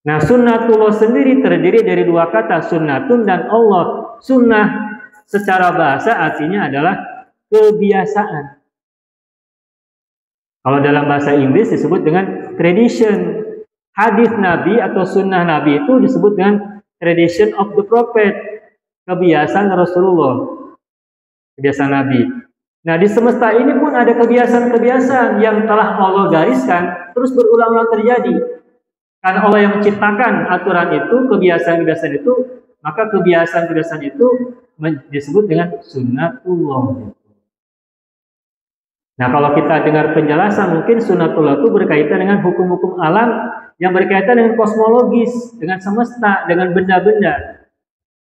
Nah, sunnatullah sendiri terdiri dari dua kata, sunnatun dan Allah. Sunnah secara bahasa artinya adalah kebiasaan. Kalau dalam bahasa Inggris disebut dengan tradition. Hadis Nabi atau sunnah Nabi itu disebut dengan tradition of the prophet. Kebiasaan Rasulullah. Kebiasaan Nabi. Nah, di semesta ini pun ada kebiasaan-kebiasaan yang telah Allah gariskan terus berulang-ulang terjadi. Karena Allah yang menciptakan aturan itu, kebiasaan-kebiasaan itu, maka kebiasaan-kebiasaan itu disebut dengan sunnatullah. Nah, kalau kita dengar penjelasan, mungkin sunnatullah itu berkaitan dengan hukum-hukum alam yang berkaitan dengan kosmologis, dengan semesta, dengan benda-benda.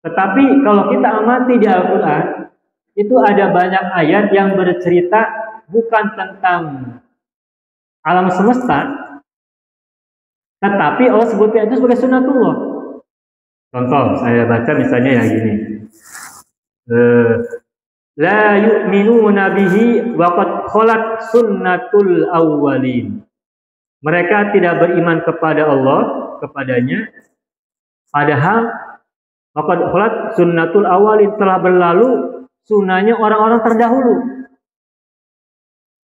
Tetapi kalau kita amati di Al-Quran, itu ada banyak ayat yang bercerita bukan tentang alam semesta, tetapi Allah sebutnya itu sebagai sunnatullah. Contoh, saya baca misalnya yang gini. La yu'minuna bihi wa qad khalat sunnatul awwalin. Mereka tidak beriman kepada Allah, kepadanya, padahal wa qad khalat sunnatul awwalin, telah berlalu sunnahnya orang-orang terdahulu.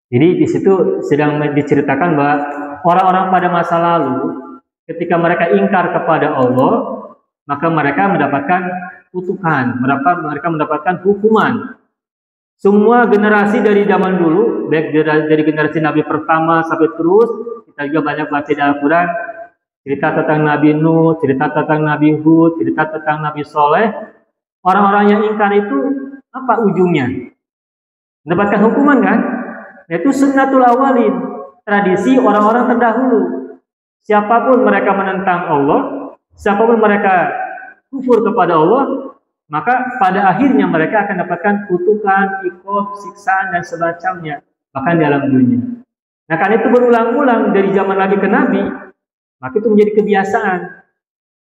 Jadi di situ sedang diceritakan bahwa orang-orang pada masa lalu ketika mereka ingkar kepada Allah, maka mereka mendapatkan kutukan, mereka mendapatkan hukuman. Semua generasi dari zaman dulu, baik dari generasi Nabi pertama sampai terus, kita juga banyak baca di Al-Quran, cerita tentang Nabi Nuh, cerita tentang Nabi Hud, cerita tentang Nabi Soleh. Orang-orang yang ingkar itu apa ujungnya? Mendapatkan hukuman kan? Yaitu sunnatul awalin, tradisi orang-orang terdahulu. Siapapun mereka menentang Allah, siapapun mereka kufur kepada Allah, maka pada akhirnya mereka akan dapatkan kutukan, iqab, siksaan, dan semacamnya, bahkan dalam dunia. Nah, karena itu berulang-ulang dari zaman Nabi ke Nabi, maka itu menjadi kebiasaan.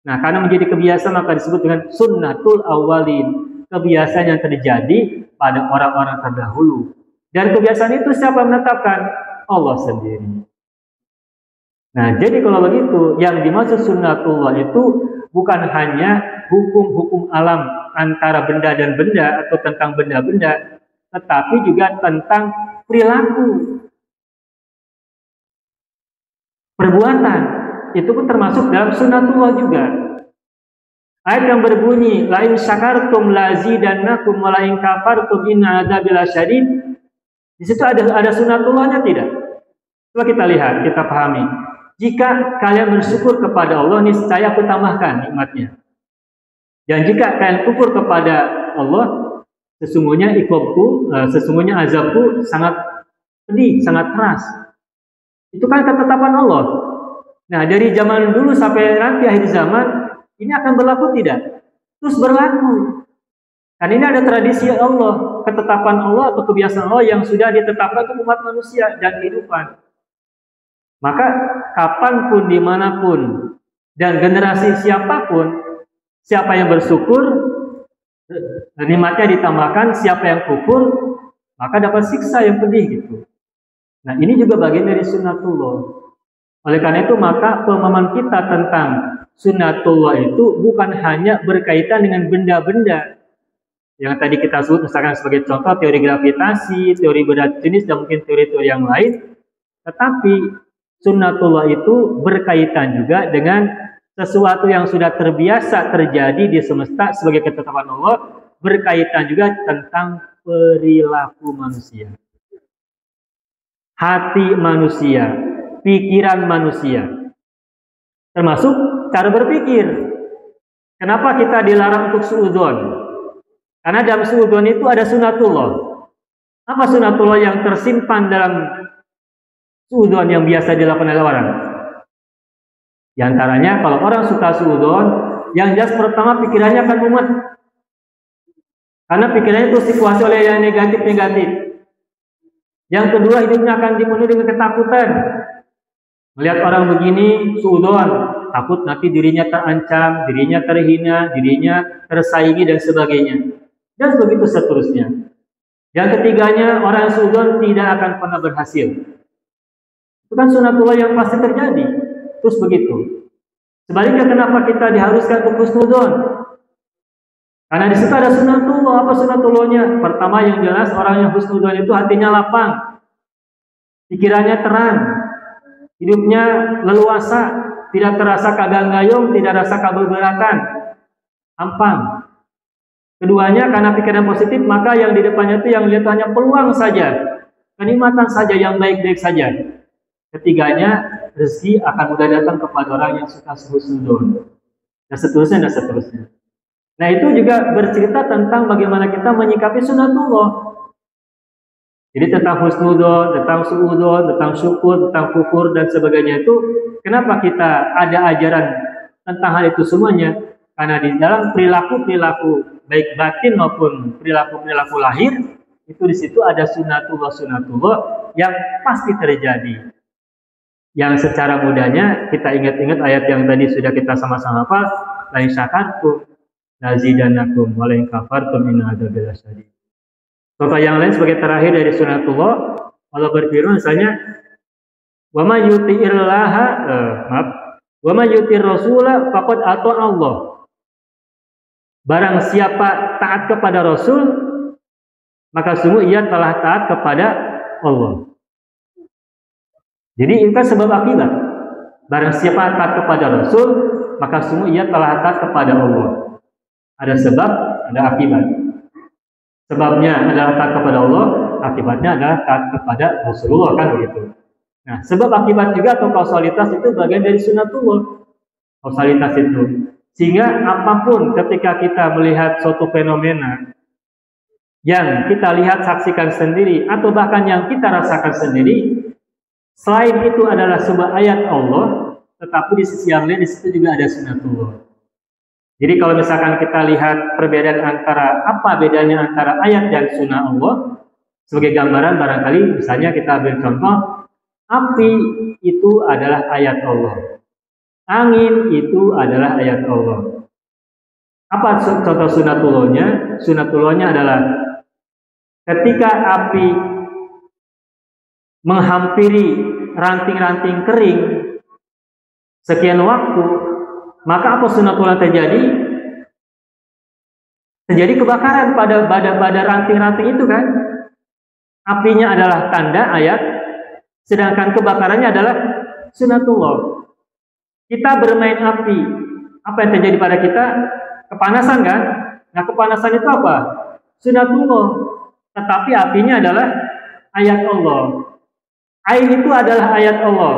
Nah, karena menjadi kebiasaan maka disebut dengan sunnatul awalin, kebiasaan yang terjadi pada orang-orang terdahulu. Dan kebiasaan itu siapa yang menetapkan? Allah sendiri. Nah, jadi kalau begitu, yang dimaksud sunnatullah itu bukan hanya hukum-hukum alam antara benda dan benda atau tentang benda-benda, tetapi juga tentang perilaku, perbuatan. Itu pun termasuk dalam sunnatullah juga. Ayat yang berbunyi, la in syakartum lazidannakum wa la in kafartum inna adzabi lasyadid. Di situ ada sunnatullahnya tidak? Coba kita lihat, kita pahami. Jika kalian bersyukur kepada Allah, niscaya aku tambahkan nikmatnya. Dan jika kalian kufur kepada Allah, sesungguhnya iqabku, sesungguhnya azabku sangat pedih, sangat keras. Itu kan ketetapan Allah. Nah, dari zaman dulu sampai nanti akhir zaman, ini akan berlaku tidak? Terus berlaku. Kan ini ada tradisi Allah, ketetapan Allah atau kebiasaan Allah yang sudah ditetapkan untuk umat manusia dan kehidupan. Maka kapanpun, dimanapun, dan generasi siapapun, siapa yang bersyukur, nikmatnya ditambahkan, siapa yang kufur, maka dapat siksa yang pedih gitu. Nah, ini juga bagian dari sunnatullah. Oleh karena itu, maka pemahaman kita tentang sunnatullah itu bukan hanya berkaitan dengan benda-benda, yang tadi kita sebut misalkan sebagai contoh teori gravitasi, teori berat jenis, dan mungkin teori-teori yang lain. Tetapi sunnatullah itu berkaitan juga dengan sesuatu yang sudah terbiasa terjadi di semesta sebagai ketetapan Allah, berkaitan juga tentang perilaku manusia, hati manusia, pikiran manusia, termasuk cara berpikir. Kenapa kita dilarang untuk suudzon? Karena dalam suudzon itu ada sunnatullah. Apa sunnatullah yang tersimpan dalam suudzon yang biasa dilakukan oleh orang? Di antaranya kalau orang suka suudzon, yang jelas pertama pikirannya akan mumet. Karena pikirannya itu situasi oleh yang negatif-negatif. Yang kedua, hidupnya akan dipenuhi dengan ketakutan. Melihat orang begini, suudzon, takut nanti dirinya terancam, dirinya terhina, dirinya tersaingi dan sebagainya. Dan begitu seterusnya. Yang ketiganya, orang yang suudzon tidak akan pernah berhasil. Itu kan sunnatullah yang pasti terjadi. Terus begitu. Sebaliknya kenapa kita diharuskan untuk husnudzon? Karena di situ ada sunnatullah. Apa sunnatullahnya? Pertama yang jelas, orang yang husnudzon itu hatinya lapang, pikirannya terang, hidupnya leluasa, tidak terasa kagang-gayung, tidak rasa keberatan, ampang. Keduanya karena pikiran positif, maka yang di depannya itu yang lihat hanya peluang saja, kenikmatan saja, yang baik-baik saja. Ketiganya, rezeki akan mudah datang kepada orang yang suka husnudzon, dan seterusnya dan seterusnya. Nah, itu juga bercerita tentang bagaimana kita menyikapi sunnatullah. Jadi tentang husnudzon, tentang suudzon, tentang syukur, tentang kufur dan sebagainya itu, kenapa kita ada ajaran tentang hal itu semuanya? Karena di dalam perilaku-perilaku baik batin maupun perilaku-perilaku lahir, itu di situ ada sunnatullah yang pasti terjadi. Yang secara mudahnya kita ingat-ingat ayat yang tadi sudah kita sama-sama hafal, la in syakartum lazidannakum wa la in kafartum inna adzabi lasyadid. Contoh yang lain sebagai terakhir dari sunnatullah, Allah berfirman misalnya, wa may yuti'illaha wa may yuti'ir rasula faqad ata Allah. Barang siapa taat kepada Rasul, maka sungguh ia telah taat kepada Allah. Jadi itu kan sebab akibat. Barang siapa taat kepada Rasul, maka sungguh ia telah taat kepada Allah. Ada sebab, ada akibat. Sebabnya adalah taat kepada Allah, akibatnya adalah taat kepada Rasulullah, kan begitu. Nah, sebab akibat juga atau kausalitas itu bagian dari sunnatullah. Kausalitas itu. Sehingga apapun ketika kita melihat suatu fenomena yang kita lihat, saksikan sendiri, atau bahkan yang kita rasakan sendiri, selain itu adalah sebuah ayat Allah, tetapi di sisi yang lain di situ juga ada sunnatullah. Jadi kalau misalkan kita lihat perbedaan antara apa bedanya antara ayat dan sunnah Allah, sebagai gambaran barangkali misalnya kita ambil contoh, api itu adalah ayat Allah, angin itu adalah ayat Allah. Apa contoh sunnatullahnya? Sunnatullahnya adalah ketika api menghampiri ranting-ranting kering sekian waktu, maka apa sunnatullah terjadi? Terjadi kebakaran pada ranting-ranting itu kan? Apinya adalah tanda ayat, sedangkan kebakarannya adalah sunnatullah. Kita bermain api, apa yang terjadi pada kita? Kepanasan kan? Nah, kepanasan itu apa? Sunnatullah. Tetapi apinya adalah ayat Allah. Air itu adalah ayat Allah.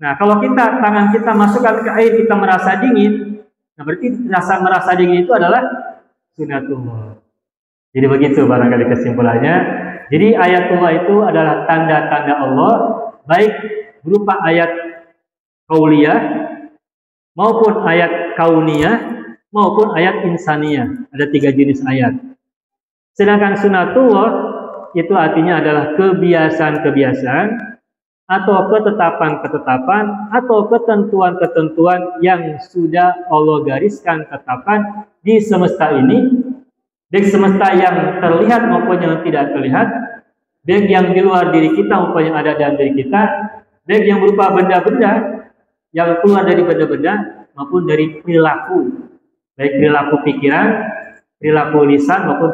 Nah, kalau tangan kita masukkan ke air, kita merasa dingin, nah berarti merasa dingin itu adalah sunnatullah. Jadi begitu barangkali kesimpulannya. Jadi ayatullah itu adalah tanda-tanda Allah, baik berupa ayat qauliyah, maupun ayat kauniyah, maupun ayat insaniyah. Ada 3 jenis ayat. Sedangkan sunnatullah itu artinya adalah kebiasaan-kebiasaan, atau ketetapan-ketetapan, atau ketentuan-ketentuan yang sudah Allah gariskan tetapkan di semesta ini, baik semesta yang terlihat maupun yang tidak terlihat, baik yang di luar diri kita maupun yang ada dalam diri kita, baik yang berupa benda-benda yang keluar dari benda-benda maupun dari perilaku, baik perilaku pikiran, perilaku lisan maupun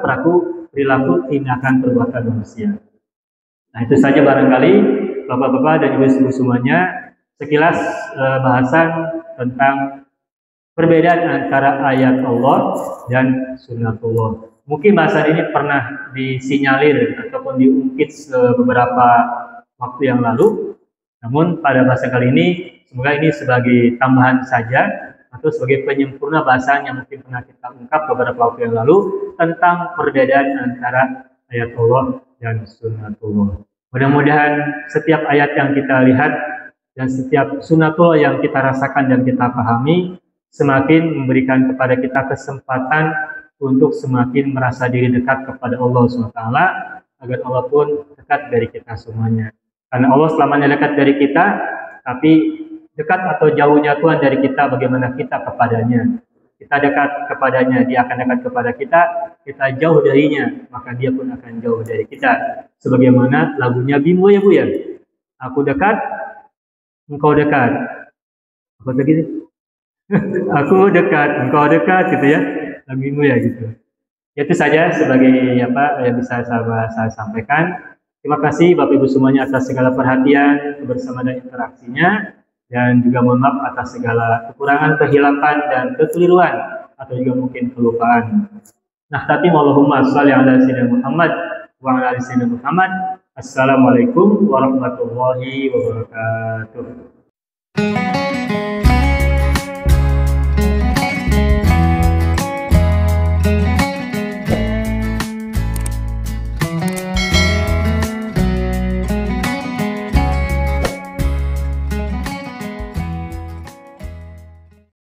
perilaku tindakan perbuatan manusia. Nah, itu saja barangkali Bapak-bapak dan Ibu-ibu semuanya sekilas bahasan tentang perbedaan antara ayat Allah dan sunnatullah. Mungkin bahasan ini pernah disinyalir ataupun diungkit beberapa waktu yang lalu. Namun pada bahasan kali ini, semoga ini sebagai tambahan saja atau sebagai penyempurna bahasan yang mungkin pernah kita ungkap beberapa waktu yang lalu tentang perbedaan antara ayat Allah dan sunnatullah. Mudah-mudahan setiap ayat yang kita lihat dan setiap sunnatullah yang kita rasakan dan kita pahami semakin memberikan kepada kita kesempatan untuk semakin merasa diri dekat kepada Allah SWT, agar Allah pun dekat dari kita semuanya. Karena Allah selamanya dekat dari kita, tapi dekat atau jauhnya Tuhan dari kita bagaimana kita kepadanya. Kita dekat kepadanya, dia akan dekat kepada kita jauh darinya, maka dia pun akan jauh dari kita. Sebagaimana lagunya Bimbo ya Bu ya. Aku dekat, engkau dekat. Apa begitu? Aku dekat, engkau dekat gitu ya. Lagu Bimbo ya gitu. Itu saja sebagai apa yang bisa saya sampaikan. Terima kasih Bapak Ibu semuanya atas segala perhatian, kebersamaan dan interaksinya. Dan juga mohon maaf atas segala kekurangan, kehilapan, dan kekeliruan atau juga mungkin kelupaan. Nah, tapi Allahumma sholli ala sayyidina Muhammad wa ala ali sayyidina Muhammad. Assalamualaikum warahmatullahi wabarakatuh.